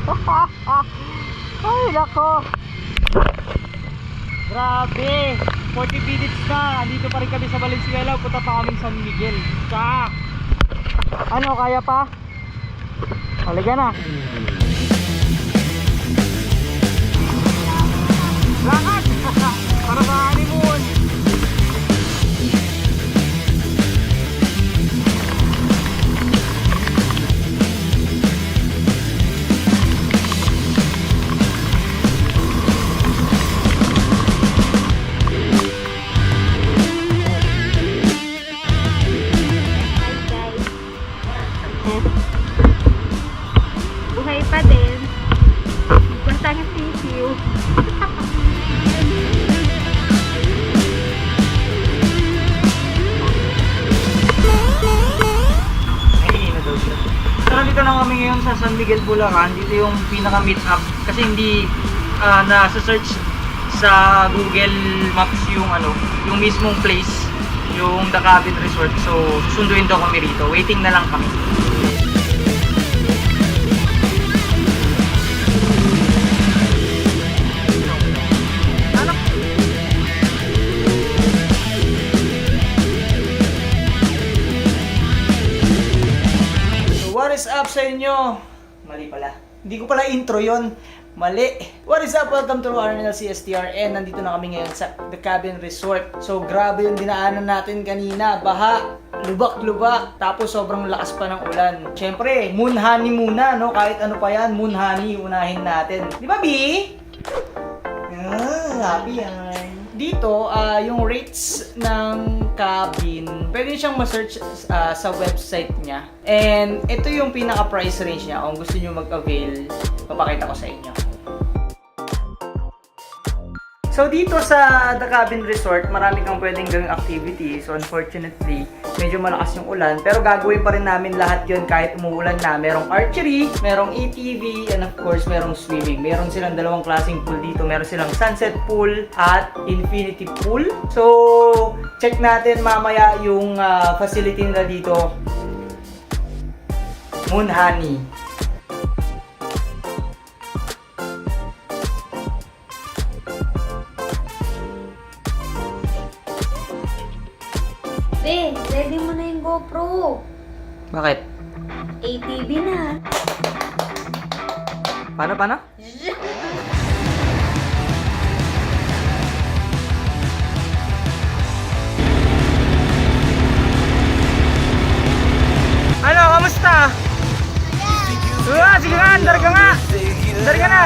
Ay, nako. Grabe. 40 minutes na. Andito pa rin kami sa Valenzuela. Punta pa kami San Miguel. Tsak. Ano, kaya pa? Halika na. Lakad! Para sa honeymoon. Buhay pa din. Basta ng sisiw. Naiina daw siya. Pero dito na kami ngayon sa San Miguel, Bulacan. Dito yung pinaka meet up. Kasi hindi nasa-search sa Google Maps yung yung mismong place, yung The Cabin Resort. So susunduin daw kami rito. Waiting na lang kami. What is up sa inyo? Mali pala. Hindi ko pala intro yon. Mali. What is up? Welcome to RNL CSTR and nandito na kami ngayon sa The Cabin Resort. So grabe yung dinaanan natin kanina. Baha, lubak-lubak, tapos sobrang lakas pa ng ulan. Siyempre, moon honey muna, no? Kahit ano pa yan, moon honey, unahin natin. Di ba, B? Happy yan. Dito, yung rates ng cabin, pwede siyang ma-search sa website niya. And ito yung pinaka-price range niya. Kung gusto niyo mag-avail, papakita ko sa inyo. So dito sa The Cabin Resort, marami kang pwedeng gawing activity. So unfortunately, medyo malakas yung ulan. Pero gagawin pa rin namin lahat yon kahit umuulan na. Merong archery, merong ATV, and of course, merong swimming. Meron silang dalawang klaseng pool dito. Meron silang sunset pool at infinity pool. So, check natin mamaya yung facility nila dito. Moon Honey. Ready mo na yung GoPro. Bakit? ATV na. Paano? Ano, kamusta? Sige nga, andar ka nga. Andar ka na.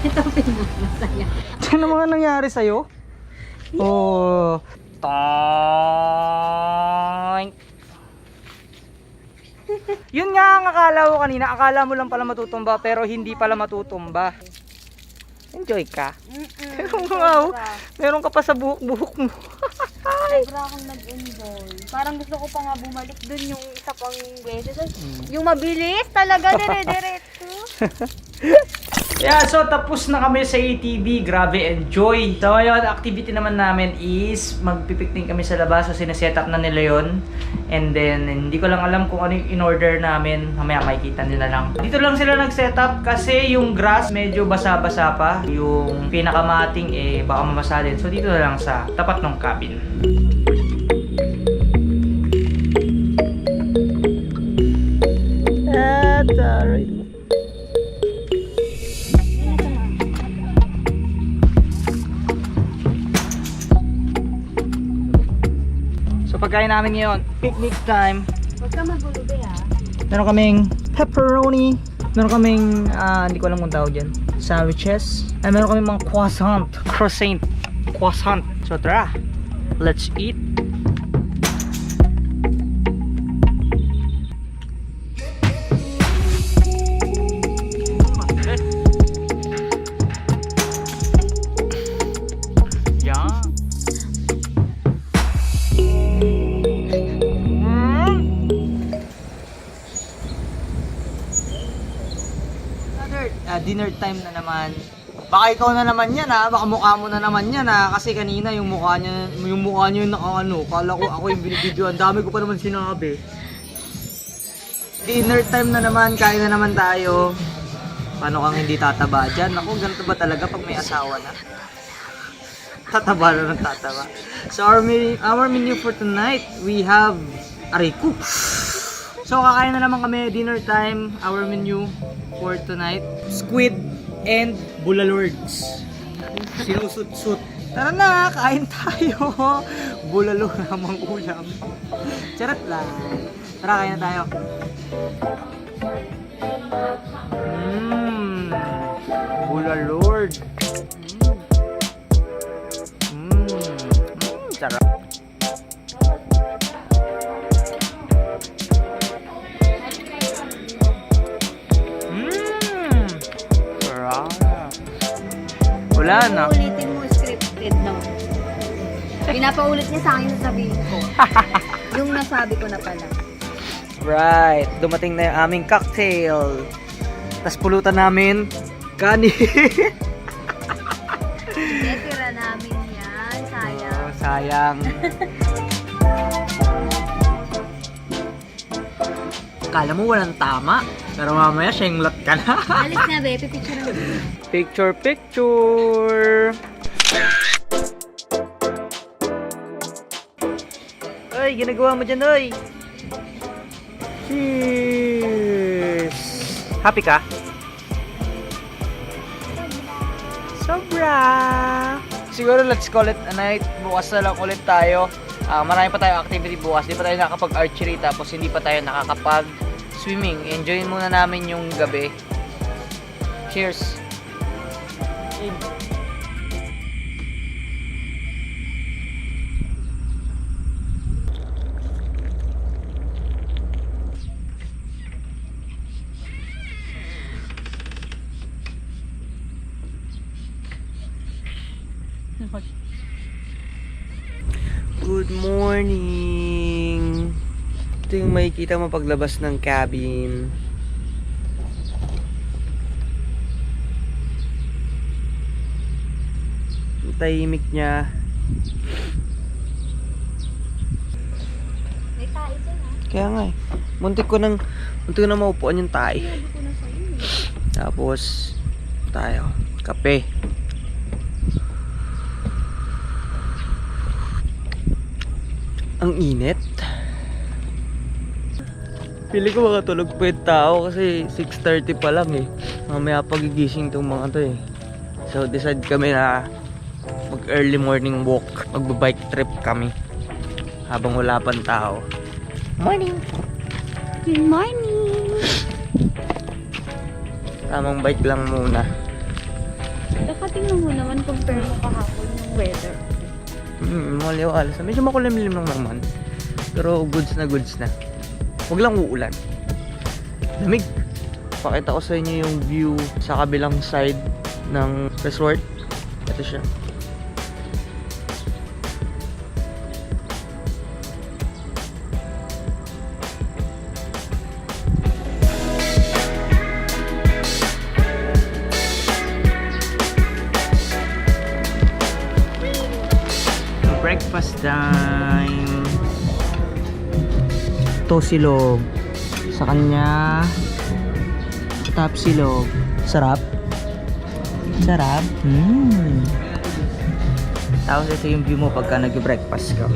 Ito pinagmasaya. Ano mga nangyari sa'yo? Oh. Toink. Yun nga ang akala ko kanina. Akala mo lang pala matutumba pero hindi pala matutumba. Enjoy ka. Meron ka pa sa buhok-buhok mo. Sobra akong nag-enjoy. Parang gusto ko pa nga bumalik dun yung isa pang beses. Yung mabilis talaga, dire-diretso. Yeah, so tapos na kami sa ATV. Grabe, enjoy. So ngayon, activity naman namin is magpipiknik kami sa labas. So sineset up na nila yon. And then, hindi ko lang alam kung ano yung in-order namin. Mamaya makikita nila lang. Dito lang sila nag-set up kasi yung grass medyo basa-basa pa. Yung pinakamating baka mamasalin. So dito na lang sa tapat ng cabin. Alright. So pagkain namin ngayon, picnic time. Huwag ka magulubi ha. Meron kaming pepperoni. Meron kaming, hindi ko alam kung tawag dyan, sandwiches. And meron kaming mga croissant. So tara, let's eat. dinner time na naman. Baka ikaw na naman yan ha, baka mukha mo na naman yan ha, kasi kanina yung mukha niya yung nakaano, kala ko ako yung binibidyo, ang dami ko pa naman sinabi. Dinner time na naman, kain na naman tayo. Paano kang hindi tataba dyan? Ako, ganito ba talaga pag may asawa na? Tataba na ng tataba. So our menu for tonight, we have areku. So kakain na naman kami, dinner time, our menu for tonight, squid and bulalords. Sinusut-sut. Tara na, kain tayo. Bulalo namang ulam. Charot lang. Tara, kain na tayo. Bulalord. Sarap. Wala na. Ulitin mo scripted no. Pinapaulit niya sa akin yung sabihin ko. Yung nasabi ko na pala. Right. Dumating na yung aming cocktail. Tapos pulutan namin kanin. Tira namin yan. Sayang. Oh, sayang. Akala mo walang tama. Pero mamaya siyenglat ka na. Alis na be, pipicture mo. Picture. Ay, ginagawa mo dyan, oy. Cheers. Happy ka? Sobra. Siguro let's call it a night. Bukas na lang ulit tayo. Marami pa tayong activity bukas. Hindi pa tayo nakakapag-archery tapos hindi pa tayo nakakapag-swimming. Enjoyin muna namin yung gabi. Cheers. Good morning! Ito yung makikita mo paglabas ng cabin. Ang tahimik niya. May tayo dyan ha. Kaya nga eh. Muntik ko nang maupuan yung tayo. Sabi ko na sa'yo eh. Tapos, tayo. Kape. Ang init. Pili ko makatulog pa yung tao kasi 6:30 pa lang eh. Mamaya pagigising tong mga to eh. So decide kami na mag early morning walk. Magba-bike trip kami. Habang wala pang tao. Morning! Good morning! Tamang bike lang muna. Nakatingnan mo naman compare mo kahapon yung weather. Maliwalas. Medyo makulimlim lang naman. Pero goods na goods na. Huwag lang uulan. Lamig. Pakita ko sa inyo yung view sa kabilang side ng resort. Ito siya. Breakfast time. Ito silog. Sa kanya top silog. Sarap. Sarap. Tapos ito yung view mo pagka nag-breakfast ka.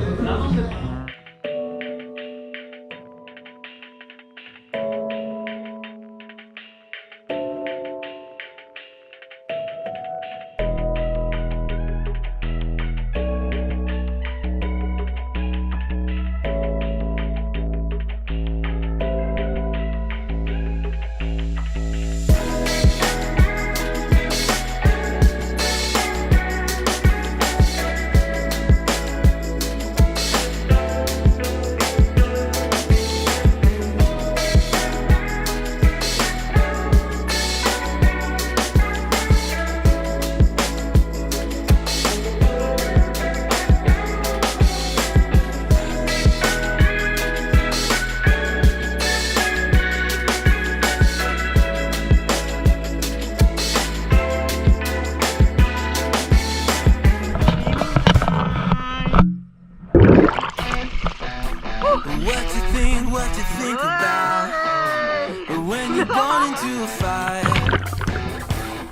born into a fire.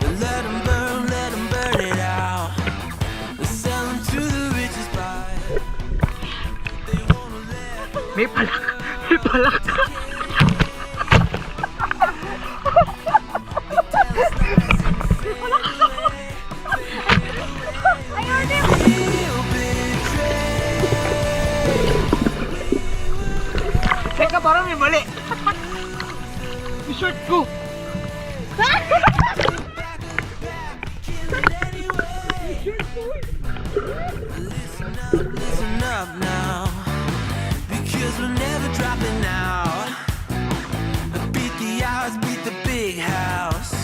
But let them burn it out. They sell them to the richest buyer. They wanna let May palak. May palak. feel betrayed. Teka, parang may mali. Short ko. Listen up now, because we're never dropping out. Beat the odds, beat the big house.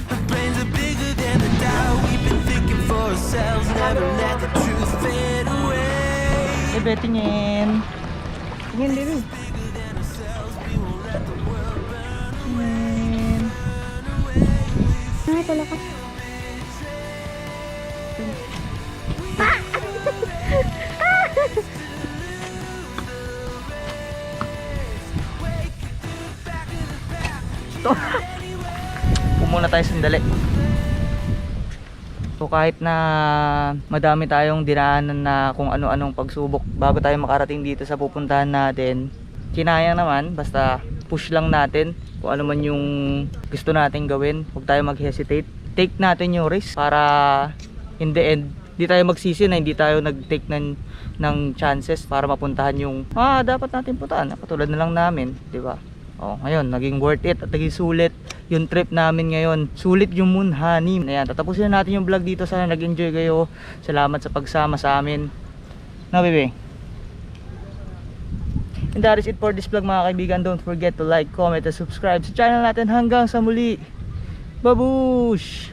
The brains are bigger than the doubt. We've been thinking for ourselves, never let the truth fade away. Eh, betingin. Tingin din. Ay, pala ka. Pumuna tayo sandali. So kahit na madami tayong dinaanan na kung ano-anong pagsubok bago tayo makarating dito sa pupuntahan natin, kinaya naman, basta push lang natin kung ano man yung gusto nating gawin. Huwag tayo mag-hesitate. Take natin yung risk para in the end, hindi tayo magsisi na hindi tayo nag-take ng chances para mapuntahan yung dapat natin puntahan. Katulad na lang namin, di ba? Oh, ngayon, naging worth it at naging sulit yung trip namin ngayon. Sulit yung moon honey. Ayan, tatapusin na natin yung vlog dito. Sana nag-enjoy kayo. Salamat sa pagsama sa amin. No, bebe? And that is it for this vlog, mga kaibigan. Don't forget to like, comment, and subscribe sa channel natin. Hanggang sa muli. Babush!